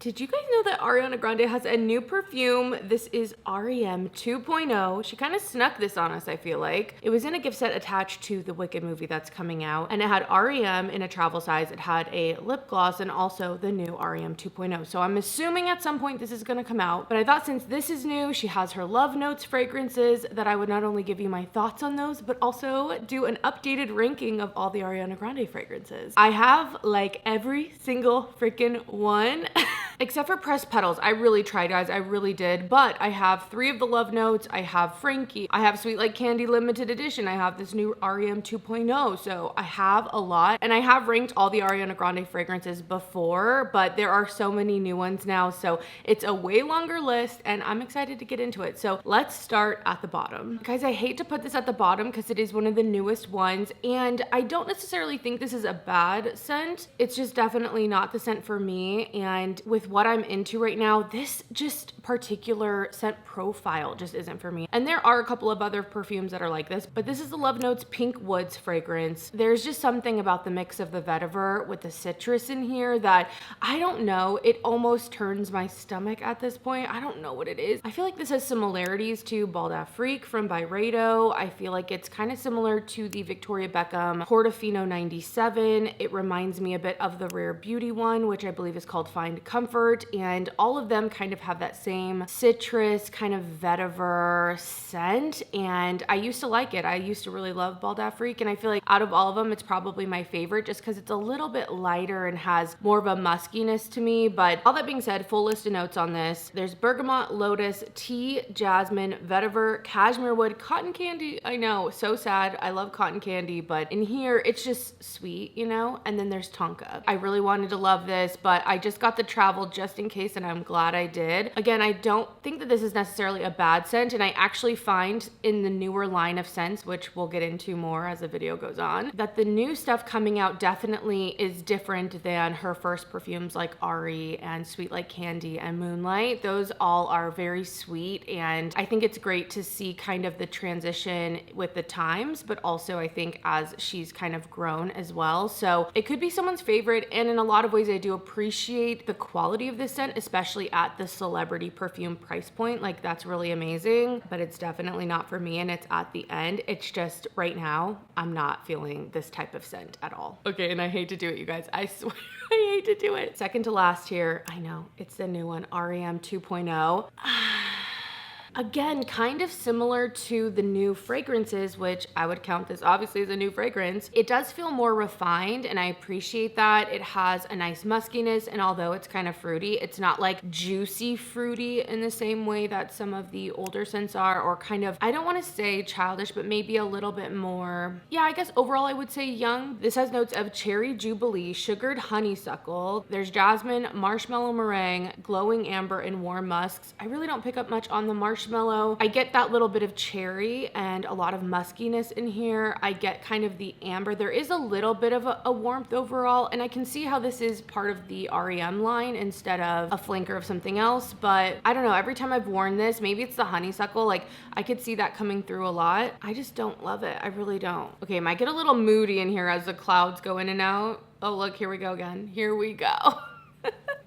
Did you guys know that Ariana Grande has a new perfume? This is R.E.M 2.0. She kind of snuck this on us, I feel like. It was in a gift set attached to the Wicked movie that's coming out, and it had R.E.M in a travel size. It had a lip gloss and also the new R.E.M 2.0. So I'm assuming at some point this is gonna come out, but I thought since this is new, she has her Love Notes fragrances, that I would not only give you my thoughts on those, but also do an updated ranking of all the Ariana Grande fragrances. I have like every single freaking one. Except for Pressed Petals. I really tried, guys. I really did. But I have 3 of the Love Notes. I have Frankie. I have Sweet Like Candy Limited Edition. I have this new R.E.M 2.0. So I have a lot. And I have ranked all the Ariana Grande fragrances before, but there are so many new ones now. So it's a way longer list and I'm excited to get into it. So let's start at the bottom. Guys, I hate to put this at the bottom because it is one of the newest ones. And I don't necessarily think this is a bad scent. It's just definitely not the scent for me. And with what I'm into right now, this just particular scent profile just isn't for me. And there are a couple of other perfumes that are like this, but this is the Love Notes Pink Woods fragrance. There's just something about the mix of the vetiver with the citrus in here that I don't know, it almost turns my stomach at this point. I don't know what it is. I feel like this has similarities to Bald Afrique from Byredo. I feel like it's kind of similar to the Victoria Beckham Portofino 97. It reminds me a bit of the Rare Beauty one, which I believe is called Find Comfort. And all of them kind of have that same citrus kind of vetiver scent. And I used to like it. I used to really love Bald Afrique. And I feel like out of all of them, it's probably my favorite just because it's a little bit lighter and has more of a muskiness to me. But all that being said, full list of notes on this. There's bergamot, lotus, tea, jasmine, vetiver, cashmere wood, cotton candy. I know, so sad. I love cotton candy, but in here, it's just sweet, you know? And then there's tonka. I really wanted to love this, but I just got the travel just in case, and I'm glad I did. Again, I don't think that this is necessarily a bad scent, and I actually find in the newer line of scents, which we'll get into more as the video goes on, that the new stuff coming out definitely is different than her first perfumes like R.E. and Sweet Like Candy and Moonlight. Those all are very sweet, and I think it's great to see kind of the transition with the times, but also I think as she's kind of grown as well. So it could be someone's favorite, and in a lot of ways I do appreciate the quality of this scent, especially at the celebrity perfume price point. Like, that's really amazing, but it's definitely not for me, and it's at the end. It's just right now I'm not feeling this type of scent at all. Okay, and I hate to do it, you guys. I swear I hate to do it. Second to last here, I know, it's the new one, R.E.M 2.0. Again, kind of similar to the new fragrances, which I would count this obviously as a new fragrance. It does feel more refined, and I appreciate that. It has a nice muskiness, and although it's kind of fruity, it's not like juicy fruity in the same way that some of the older scents are, or kind of, I don't want to say childish, but maybe a little bit more, yeah, I guess overall I would say young. This has notes of cherry jubilee, sugared honeysuckle. There's jasmine, marshmallow meringue, glowing amber, and warm musks. I really don't pick up much on the marshmallow. I get that little bit of cherry and a lot of muskiness in here. I get kind of the amber. There is a little bit of a warmth overall, and I can see how this is part of the R.E.M line instead of a flanker of something else, but I don't know. Every time I've worn this, maybe it's the honeysuckle, like I could see that coming through a lot. I just don't love it. I really don't. Okay, it might get a little moody in here as the clouds go in and out. Oh, look, here we go again. Here we go.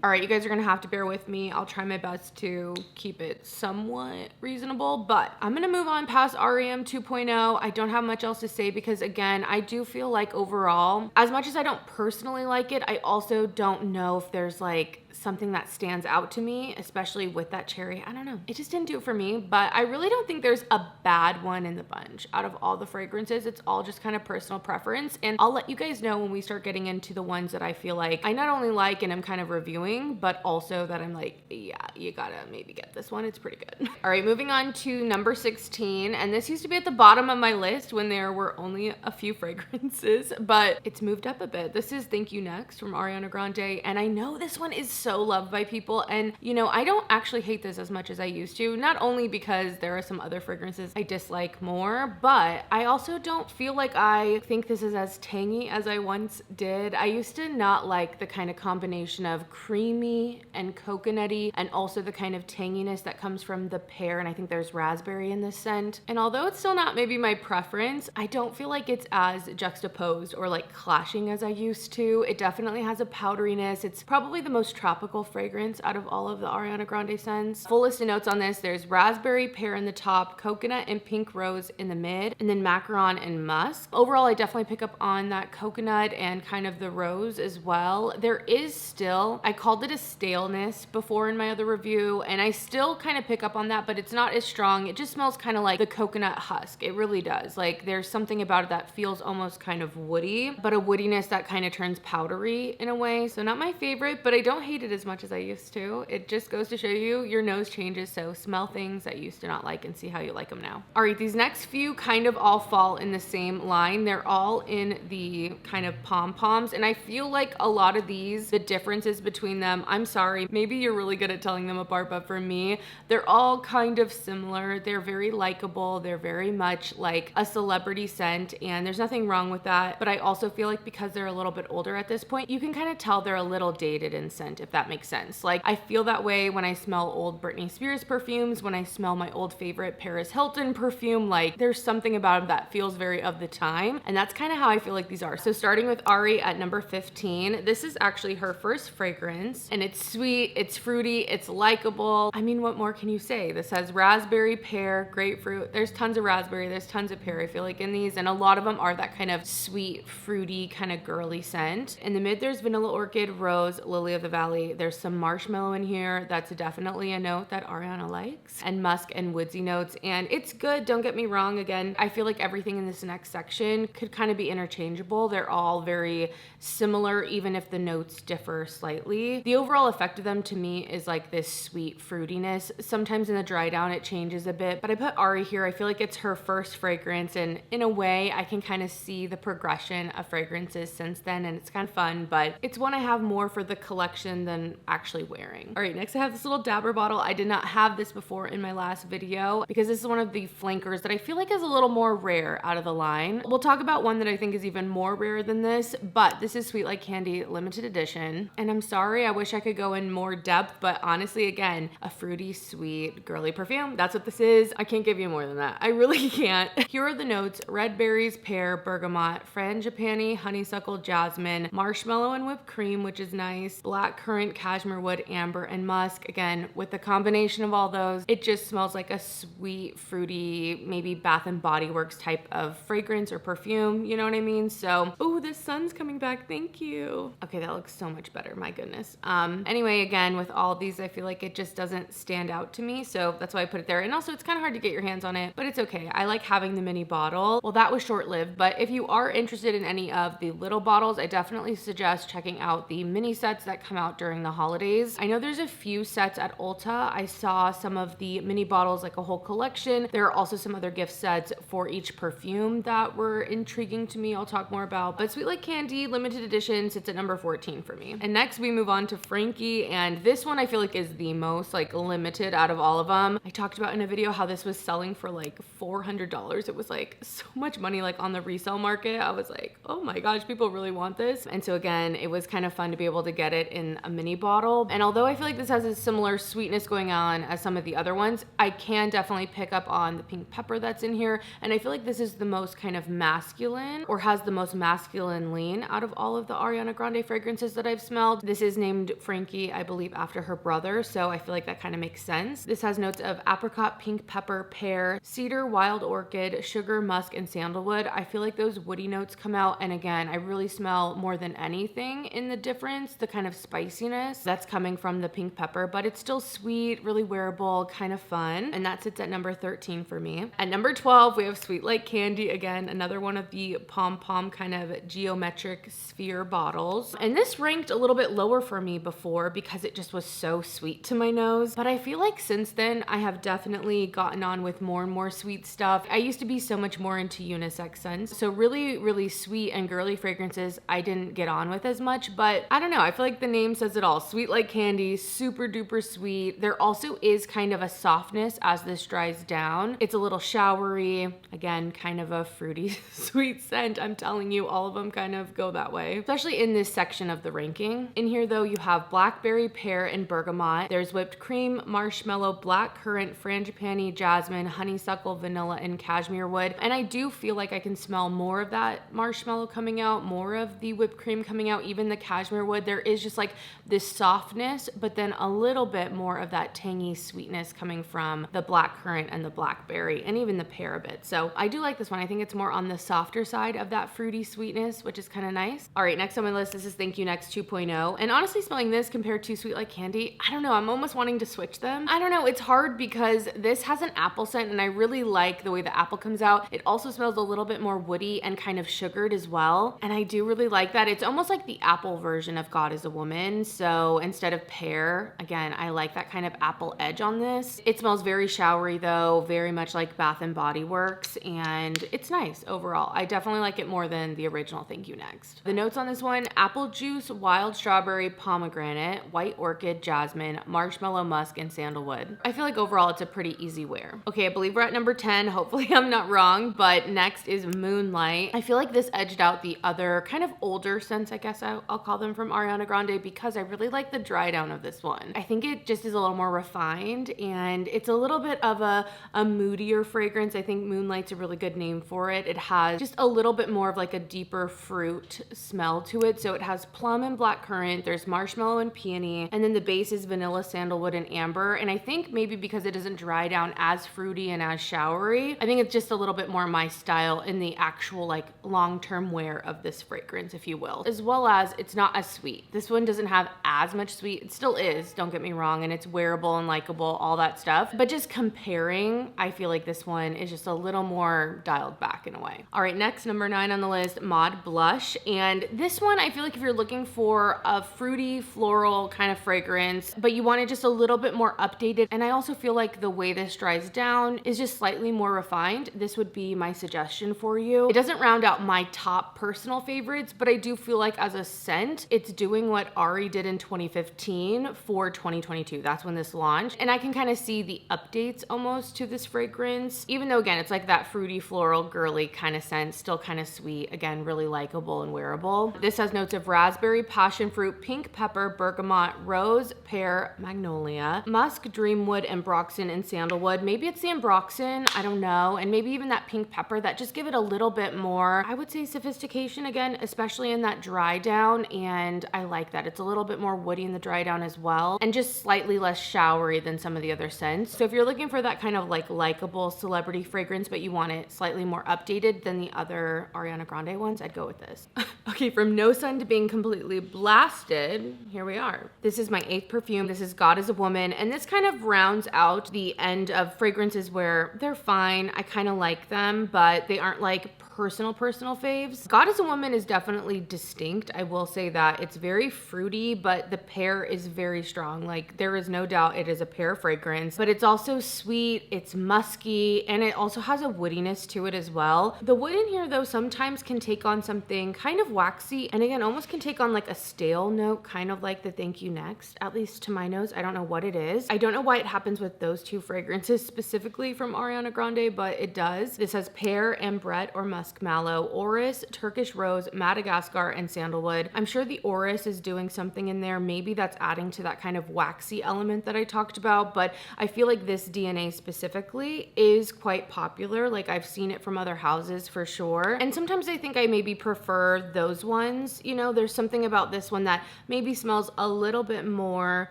All right, you guys are gonna have to bear with me. I'll try my best to keep it somewhat reasonable, but I'm gonna move on past R.E.M 2.0. I don't have much else to say because, again, I do feel like overall, as much as I don't personally like it, I also don't know if there's like something that stands out to me, especially with that cherry. I don't know. It just didn't do it for me, but I really don't think there's a bad one in the bunch. Out of all the fragrances, it's all just kind of personal preference, and I'll let you guys know when we start getting into the ones that I feel like I not only like and I'm kind of reviewing, but also that I'm like, yeah, you gotta maybe get this one. It's pretty good. All right, moving on to number 16, and this used to be at the bottom of my list when there were only a few fragrances, but it's moved up a bit. This is Thank You Next from Ariana Grande, and I know this one is so loved by people, and you know, I don't actually hate this as much as I used to, not only because there are some other fragrances I dislike more, but I also don't feel like I think this is as tangy as I once did. I used to not like the kind of combination of creamy and coconutty, and also the kind of tanginess that comes from the pear, and I think there's raspberry in this scent. And although it's still not maybe my preference, I don't feel like it's as juxtaposed or like clashing as I used to. It definitely has a powderiness. It's probably the most tropical fragrance out of all of the Ariana Grande scents. Full list of notes on this. There's raspberry pear in the top, coconut and pink rose in the mid, and then macaron and musk. Overall, I definitely pick up on that coconut and kind of the rose as well. There is still, I called it a staleness before in my other review, and I still kind of pick up on that, but it's not as strong. It just smells kind of like the coconut husk. It really does. Like there's something about it that feels almost kind of woody, but a woodiness that kind of turns powdery in a way. So not my favorite, but I don't hate it as much as I used to. It just goes to show you your nose changes, so smell things that you used to not like and see how you like them now. All right, these next few kind of all fall in the same line. They're all in the kind of pom-poms, and I feel like a lot of these, the differences between them, I'm sorry, maybe you're really good at telling them apart, but for me, they're all kind of similar. They're very likable. They're very much like a celebrity scent, and there's nothing wrong with that. But I also feel like because they're a little bit older at this point, you can kind of tell they're a little dated in scent, if that makes sense. Like I feel that way when I smell old Britney Spears perfumes, when I smell my old favorite Paris Hilton perfume. Like there's something about them that feels very of the time, and that's kind of how I feel like these are. So starting with Ari at number 15, this is actually her first fragrance, and it's sweet, it's fruity, it's likable. I mean, what more can you say? This has raspberry, pear, grapefruit. There's tons of raspberry, there's tons of pear, I feel like in these, and a lot of them are that kind of sweet, fruity, kind of girly scent. In the mid, there's vanilla orchid, rose, lily of the valley. There's some marshmallow in here. That's definitely a note that Ariana likes, and musk and woodsy notes, and it's good, don't get me wrong. Again, I feel like everything in this next section could kind of be interchangeable. They're all very similar, even if the notes differ slightly. The overall effect of them to me is like this sweet fruitiness. Sometimes in the dry down it changes a bit, but I put Ari here. I feel like it's her first fragrance, and in a way I can kind of see the progression of fragrances since then, and it's kind of fun, but it's one I have more for the collection than actually wearing. All right, next I have this little dabber bottle. I did not have this before in my last video because this is one of the flankers that I feel like is a little more rare out of the line. We'll talk about one that I think is even more rare than this, but this is Sweet Like Candy limited edition, and I'm sorry, I wish I could go in more depth, but honestly, again, a fruity, sweet, girly perfume. That's what this is. I can't give you more than that. I really can't. Here are the notes: red berries, pear, bergamot, frangipani, honeysuckle, jasmine, marshmallow and whipped cream, which is nice, black currant, cashmere wood, amber, and musk. Again, with the combination of all those, it just smells like a sweet, fruity, maybe Bath and Body Works type of fragrance or perfume, you know what I mean? So, oh, the sun's coming back, thank you. Okay, that looks so much better, my goodness. Anyway, again, with all these, I feel like it just doesn't stand out to me, so that's why I put it there. And also, it's kind of hard to get your hands on it, but it's okay. I like having the mini bottle. Well, that was short-lived, but if you are interested in any of the little bottles, I definitely suggest checking out the mini sets that come out during the holidays. I know there's a few sets at Ulta. I saw some of the mini bottles, like a whole collection. There are also some other gift sets for each perfume that were intriguing to me. I'll talk more about, but Sweet Like Candy limited edition sits at number 14 for me. And next we move on to Frankie, and this one I feel like is the most like limited out of all of them. I talked about in a video how this was selling for like $400. It was like so much money like on the resale market. I was like, oh my gosh, people really want this. And so again, it was kind of fun to be able to get it in a mini bottle. And although I feel like this has a similar sweetness going on as some of the other ones, I can definitely pick up on the pink pepper that's in here. And I feel like this is the most kind of masculine, or has the most masculine lean out of all of the Ariana Grande fragrances that I've smelled. This is named Frankie, I believe, after her brother, so I feel like that kind of makes sense. This has notes of apricot, pink pepper, pear, cedar, wild orchid, sugar, musk, and sandalwood. I feel like those woody notes come out, and again, I really smell more than anything in the difference, the kind of spiciness that's coming from the pink pepper, but it's still sweet, really wearable, kind of fun, and that sits at number 13 for me. At number 12, we have Sweet Like Candy, again, another one of the pom-pom kind of geometric sphere bottles, and this ranked a little bit lower for me before because it just was so sweet to my nose, but I feel like since then I have definitely gotten on with more and more sweet stuff. I used to be so much more into unisex scents, so really sweet and girly fragrances I didn't get on with as much, but I don't know, I feel like the name says it all. Sweet Like Candy, super duper sweet. There also is kind of a softness as this dries down. It's a little showery, again, kind of a fruity sweet scent. I'm telling you, all of them kind of go that way, especially in this section of the ranking. In here though, you have blackberry, pear, and bergamot. There's whipped cream, marshmallow, black currant, frangipani, jasmine, honeysuckle, vanilla, and cashmere wood. And I do feel like I can smell more of that marshmallow coming out, more of the whipped cream coming out, even the cashmere wood. There is just like this softness, but then a little bit more of that tangy sweetness coming from the blackcurrant and the blackberry and even the pear a bit. So I do like this one. I think it's more on the softer side of that fruity sweetness, which is kind of nice. All right, next on my list, this is Thank You Next 2.0. And honestly, smelling this compared to Sweet Like Candy, I don't know, I'm almost wanting to switch them. I don't know, it's hard because this has an apple scent and I really like the way the apple comes out. It also smells a little bit more woody and kind of sugared as well. And I do really like that. It's almost like the apple version of God Is a Woman. So instead of pear, again, I like that kind of apple edge on this. It smells very showery though, very much like Bath and Body Works, and it's nice overall. I definitely like it more than the original Thank You Next. The notes on this one: apple juice, wild strawberry, pomegranate, white orchid, jasmine, marshmallow musk, and sandalwood. I feel like overall it's a pretty easy wear. Okay, I believe we're at number 10. Hopefully I'm not wrong, but next is Moonlight. I feel like this edged out the other kind of older scents, I guess I'll call them, from Ariana Grande, because I really like the dry down of this one. I think it just is a little more refined and it's a little bit of a moodier fragrance. I think Moonlight's a really good name for it. It has just a little bit more of like a deeper fruit smell to it. So it has plum and blackcurrant, there's marshmallow and peony, and then the base is vanilla, sandalwood, and amber. And I think maybe because it doesn't dry down as fruity and as showery, I think it's just a little bit more my style in the actual like long-term wear of this fragrance, if you will. As well as it's not as sweet. This one doesn't have as much sweet. It still is, don't get me wrong, and it's wearable and likable, all that stuff. But just comparing, I feel like this one is just a little more dialed back in a way. All right, next, number 9 on the list, Mod Blush. And this one, I feel like if you're looking for a fruity, floral kind of fragrance, but you want it just a little bit more updated, and I also feel like the way this dries down is just slightly more refined, this would be my suggestion for you. It doesn't round out my top personal favorites, but I do feel like as a scent, it's doing what R.E.M did in 2015 for 2022. That's when this launched. And I can kind of see the updates almost to this fragrance, even though again, it's like that fruity, floral, girly kind of scent, still kind of sweet, again, really likable and wearable. This has notes of raspberry, passion fruit, pink pepper, bergamot, rose, pear, magnolia, musk, dreamwood, ambroxan, and sandalwood. Maybe it's the ambroxan, I don't know. And maybe even that pink pepper that just give it a little bit more, I would say, sophistication again, especially in that dry down. And I like that. It's a little bit more woody in the dry down as well, and just slightly less showery than some of the other scents. So if you're looking for that kind of like likable celebrity fragrance, but you want it slightly more updated than the other Ariana Grande ones, I'd go with this. Okay, from no sun to being completely blasted, here we are. This is my 8th perfume. This is God Is a Woman, and this kind of rounds out the end of fragrances where they're fine. I kind of like them, but they aren't like personal faves. God Is a Woman is definitely distinct. I will say that it's very fruity, but the pear is very strong. Like there is no doubt it is a pear fragrance, but it's also sweet, it's musky, and it also has a woodiness to it as well. The wood in here though sometimes can take on something kind of waxy, and again, almost can take on like a stale note, kind of like the Thank You Next, at least to my nose. I don't know what it is. I don't know why it happens with those two fragrances specifically from Ariana Grande, but it does. This has pear, ambrette or muskmallow, orris, Turkish rose, Madagascar, and sandalwood. I'm sure the orris is doing something in there. Maybe that's adding to that kind of waxy element that I talked about, but I feel like this DNA specifically is quite popular. Like I've seen it from other houses for sure. And sometimes I think I maybe prefer those ones. You know, there's something about this one that maybe smells a little bit more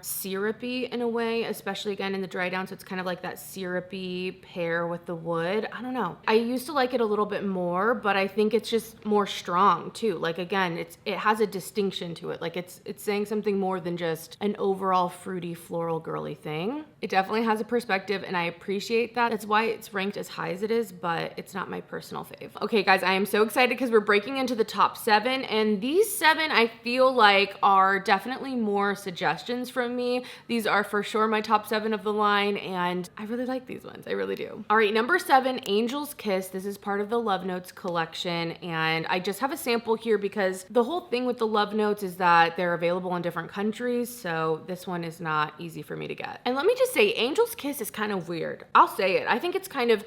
syrupy in a way, especially again in the dry down. So it's kind of like that syrupy pear with the wood. I don't know. I used to like it a little bit more, but I think it's just more strong too. Like again, it has a distinction to it. Like it's saying something more than just an overall fruity, floral, girly thing. It definitely has a perspective, and I appreciate that. That's why it's ranked as high as it is, but it's not my personal fave. Okay guys, I am so excited because we're breaking into the top 7, and these 7 I feel like are definitely more suggestions from me. These are for sure my top 7 of the line, and I really like these ones. I really do. All right, number 7, Angel's Kiss. This is part of the Love Notes collection, and I just have a sample here because the whole thing with the Love Notes is that they're available in different countries, so this one is not easy for me to get. And let me just say, Angel's Kiss is kind of weird. I'll say it. I think it's kind of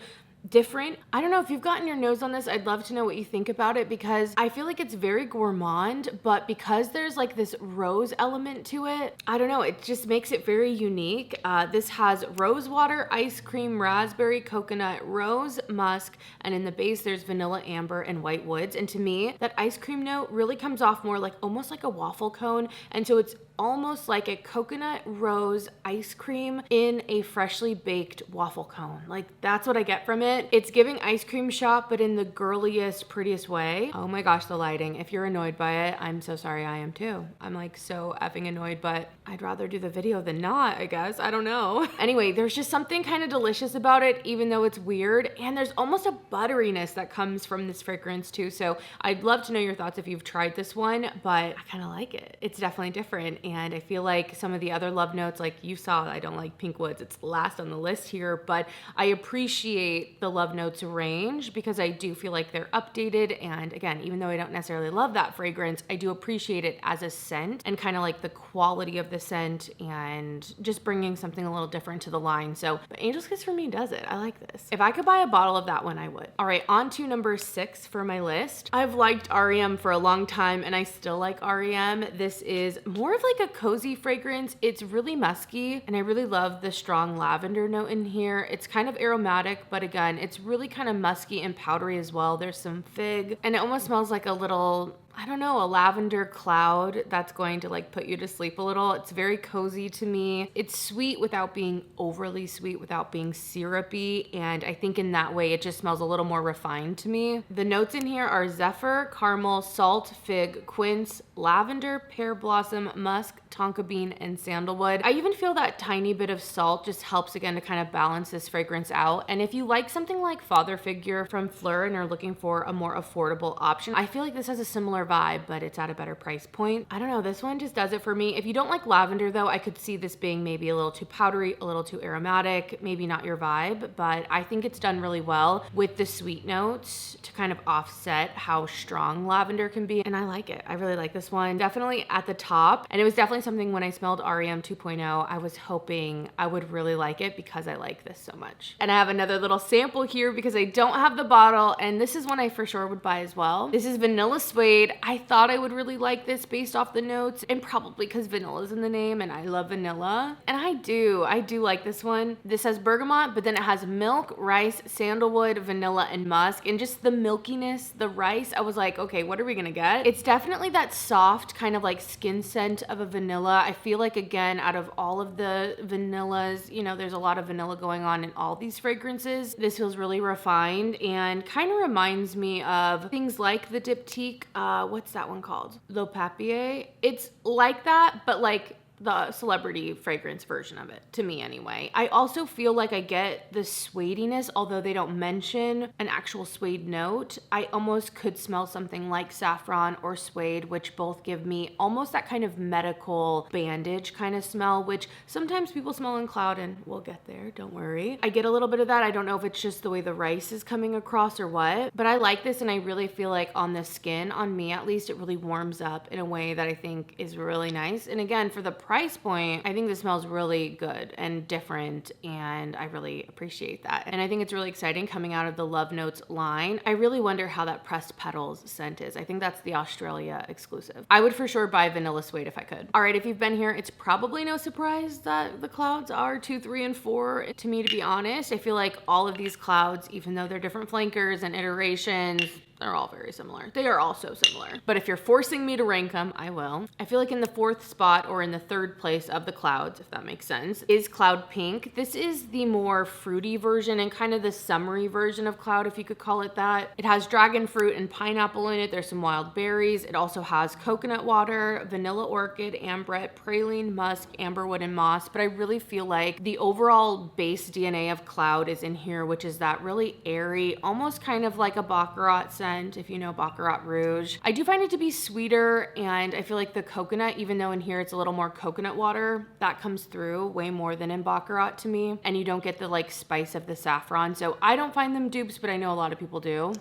different. I don't know if you've gotten your nose on this. I'd love to know what you think about it, because I feel like it's very gourmand, but because there's like this rose element to it, I don't know, it just makes it very unique. This has rose water, ice cream, raspberry, coconut, rose, musk, and in the base there's vanilla, amber, and white woods. And to me, that ice cream note really comes off more like almost like a waffle cone, and so it's almost like a coconut rose ice cream in a freshly baked waffle cone. Like, that's what I get from it. It's giving ice cream shop, but in the girliest, prettiest way. Oh my gosh, the lighting. If you're annoyed by it, I'm so sorry. I am too. I'm like so effing annoyed, but I'd rather do the video than not, I guess. I don't know. Anyway, there's just something kind of delicious about it, even though it's weird. And there's almost a butteriness that comes from this fragrance too. So I'd love to know your thoughts if you've tried this one, but I kind of like it. It's definitely different. And I feel like some of the other love notes, like you saw, I don't like Pink Woods. It's last on the list here, but I appreciate the love notes range because I do feel like they're updated. And again, even though I don't necessarily love that fragrance, I do appreciate it as a scent and kind of like the quality of the scent and just bringing something a little different to the line. So, but Angel's Kiss for me does it. I like this. If I could buy a bottle of that one, I would. All right, on to number 6 for my list. I've liked R.E.M for a long time and I still like R.E.M. This is more of like a cozy fragrance. It's really musky and I really love the strong lavender note in here. It's kind of aromatic, but again, it's really kind of musky and powdery as well. There's some fig and it almost smells like a little, I don't know, a lavender cloud that's going to like put you to sleep a little. It's very cozy to me. It's sweet without being overly sweet, without being syrupy. And I think in that way, it just smells a little more refined to me. The notes in here are zephyr, caramel, salt, fig, quince, lavender, pear blossom, musk, tonka bean, and sandalwood. I even feel that tiny bit of salt just helps again to kind of balance this fragrance out. And if you like something like Father Figure from Fleur and are looking for a more affordable option, I feel like this has a similar vibe, but it's at a better price point. I don't know, this one just does it for me. If you don't like lavender though, I could see this being maybe a little too powdery, a little too aromatic, maybe not your vibe, but I think it's done really well with the sweet notes to kind of offset how strong lavender can be. And I like it. I really like this one. Definitely at the top. And it was definitely something when I smelled R.E.M 2.0, I was hoping I would really like it because I like this so much. And I have another little sample here because I don't have the bottle, and this is one I for sure would buy as well. This is Vanilla Suede. I thought I would really like this based off the notes and probably because vanilla's in the name and I love vanilla. And I do like this one. This has bergamot, but then it has milk, rice, sandalwood, vanilla, and musk. And just the milkiness, the rice, I was like, okay, what are we gonna get? It's definitely that soft kind of like skin scent of a vanilla. I feel like again, out of all of the vanillas, you know, there's a lot of vanilla going on in all these fragrances. This feels really refined and kind of reminds me of things like the Diptyque, what's that one called? Le Papier. It's like that, but like the celebrity fragrance version of it, to me anyway. I also feel like I get the suediness, although they don't mention an actual suede note. I almost could smell something like saffron or suede, which both give me almost that kind of medical bandage kind of smell, which sometimes people smell in Cloud, and we'll get there, don't worry. I get a little bit of that. I don't know if it's just the way the rice is coming across or what, but I like this and I really feel like on the skin, on me at least, it really warms up in a way that I think is really nice. And again, for the price point, I think this smells really good and different, and I really appreciate that. And I think it's really exciting coming out of the Love Notes line. I really wonder how that pressed petals scent is. I think that's the Australia exclusive. I would for sure buy Vanilla Suede if I could. All right, if you've been here, it's probably no surprise that the clouds are 2, 3, and 4. To me, to be honest, I feel like all of these clouds, even though they're different flankers and iterations, they're all very similar. They are all so similar. But if you're forcing me to rank them, I will. I feel like in the 4th spot or in the 3rd place of the clouds, if that makes sense, is Cloud Pink. This is the more fruity version and kind of the summery version of Cloud, if you could call it that. It has dragon fruit and pineapple in it. There's some wild berries. It also has coconut water, vanilla orchid, ambret, praline, musk, amberwood, and moss. But I really feel like the overall base DNA of Cloud is in here, which is that really airy, almost kind of like a Baccarat scent, if you know Baccarat Rouge. I do find it to be sweeter, and I feel like the coconut, even though in here it's a little more coconut water, that comes through way more than in Baccarat to me, and you don't get the like spice of the saffron. So I don't find them dupes, but I know a lot of people do.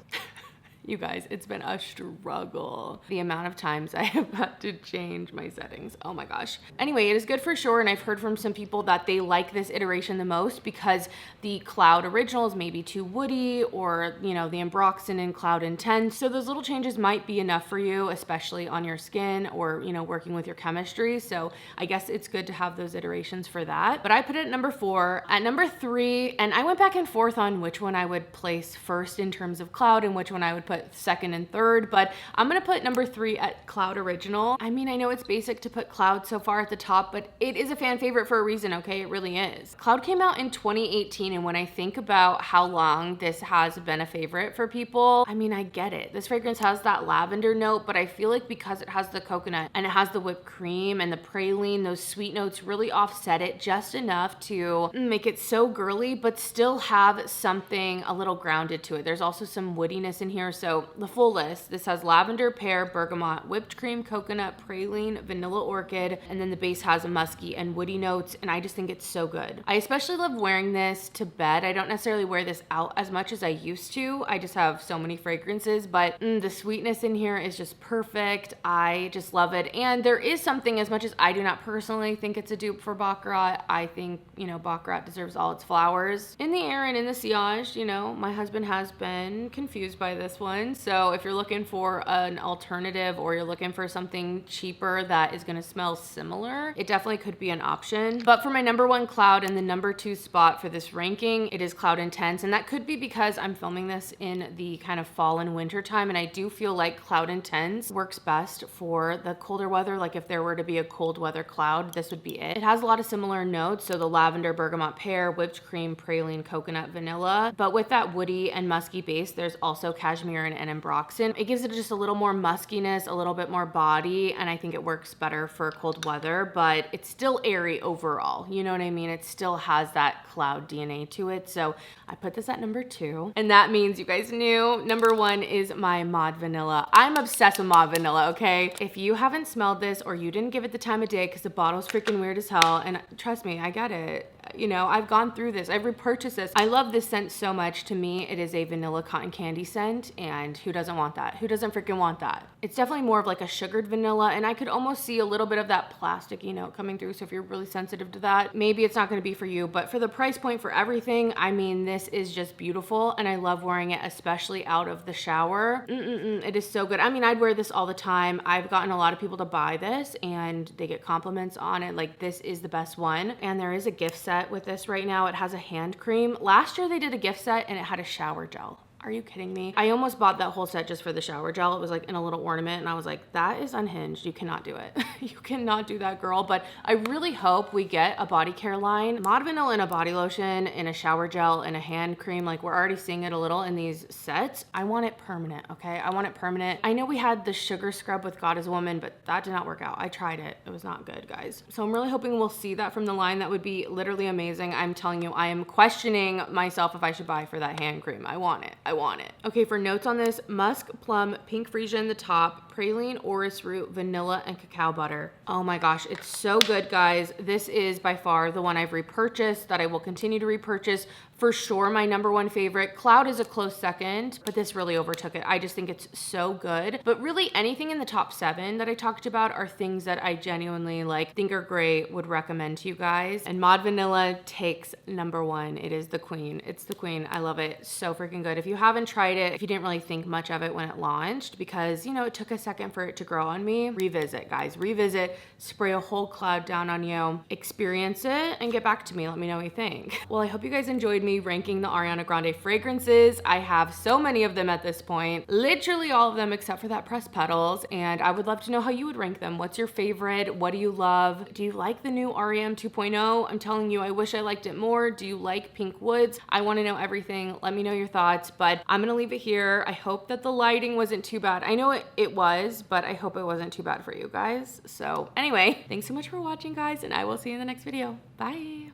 You guys, it's been a struggle. The amount of times I have had to change my settings. Oh my gosh. Anyway, it is good for sure. And I've heard from some people that they like this iteration the most because the Cloud Original is maybe too woody, or, you know, the Ambroxan in Cloud Intense. So those little changes might be enough for you, especially on your skin or, you know, working with your chemistry. So I guess it's good to have those iterations for that. But I put it at number 4. At number 3, and I went back and forth on which one I would place first in terms of Cloud and which one I would put put second and third, but I'm gonna put number 3 at Cloud Original. I mean, I know it's basic to put Cloud so far at the top, but it is a fan favorite for a reason, okay? It really is. Cloud came out in 2018, and when I think about how long this has been a favorite for people, I mean, I get it. This fragrance has that lavender note, but I feel like because it has the coconut and it has the whipped cream and the praline, those sweet notes really offset it just enough to make it so girly, but still have something a little grounded to it. There's also some woodiness in here. So the full list, this has lavender, pear, bergamot, whipped cream, coconut, praline, vanilla orchid, and then the base has a musky and woody notes, and I just think it's so good. I especially love wearing this to bed. I don't necessarily wear this out as much as I used to. I just have so many fragrances, but the sweetness in here is just perfect. I just love it. And there is something, as much as I do not personally think it's a dupe for Baccarat, I think, you know, Baccarat deserves all its flowers. In the air and in the sillage, you know, my husband has been confused by this one. So if you're looking for an alternative or you're looking for something cheaper that is gonna smell similar, it definitely could be an option. But for my number 1 Cloud and the number 2 spot for this ranking, it is Cloud Intense. And that could be because I'm filming this in the kind of fall and winter time. And I do feel like Cloud Intense works best for the colder weather. Like if there were to be a cold weather cloud, this would be it. It has a lot of similar notes. So the lavender, bergamot, pear, whipped cream, praline, coconut, vanilla. But with that woody and musky base, there's also cashmere and ambroxan. It gives it just a little more muskiness, a little bit more body. And I think it works better for cold weather, but it's still airy overall. You know what I mean? It still has that cloud DNA to it. So I put this at number 2. And that means you guys knew number 1 is my Mod Vanilla. I'm obsessed with Mod Vanilla, okay? If you haven't smelled this or you didn't give it the time of day because the bottle's freaking weird as hell, and trust me, I get it. You know, I've gone through this. I've repurchased this. I love this scent so much. To me, it is a vanilla cotton candy scent, and who doesn't want that? Who doesn't freaking want that? It's definitely more of like a sugared vanilla, and I could almost see a little bit of that plasticky note coming through. So if you're really sensitive to that, maybe it's not going to be for you. But for the price point, for everything, I mean, this is just beautiful, and I love wearing it, especially out of the shower. It is so good. I mean, I'd wear this all the time. I've gotten a lot of people to buy this, and they get compliments on it. Like, this is the best one. And there is a gift set with this right now. It has a hand cream. Last year they did a gift set and it had a shower gel. Are you kidding me? I almost bought that whole set just for the shower gel. It was like in a little ornament, and I was like, that is unhinged. You cannot do it. You cannot do that, girl. But I really hope we get a body care line. Mod Vanilla in a body lotion, in a shower gel, and a hand cream. Like, we're already seeing it a little in these sets. I want it permanent, okay? I want it permanent. I know we had the sugar scrub with God is a Woman, but that did not work out. I tried it. It was not good, guys. So I'm really hoping we'll see that from the line. That would be literally amazing. I'm telling you, I am questioning myself if I should buy for that hand cream. I want it. I want it. Okay, for notes on this, musk, plum, pink freesia in the top, praline, orris root, vanilla, and cacao butter. Oh my gosh, it's so good, guys. This is by far the one I've repurchased, that I will continue to repurchase. For sure, my number 1 favorite. Cloud is a close second, but this really overtook it. I just think it's so good. But really, anything in the top 7 that I talked about are things that I genuinely like, think are great, would recommend to you guys. And Mod Vanilla takes number 1. It is the queen. It's the queen. I love it. So freaking good. If you haven't tried it, if you didn't really think much of it when it launched, because, you know, it took a second for it to grow on me, revisit, guys. Revisit, spray a whole cloud down on you, experience it, and get back to me. Let me know what you think. Well, I hope you guys enjoyed me ranking the Ariana Grande fragrances. I have so many of them at this point, literally all of them except for that pressed petals, and I would love to know how you would rank them. What's your favorite? What do you love? Do you like the new R.E.M 2.0? I'm telling you, I wish I liked it more. Do you like Pink Woods? I want to know everything. Let me know your thoughts, but I'm gonna leave it here. I hope that the lighting wasn't too bad. I know it was, but I hope it wasn't too bad for you guys. So anyway, thanks so much for watching, guys, and I will see you in the next video. Bye.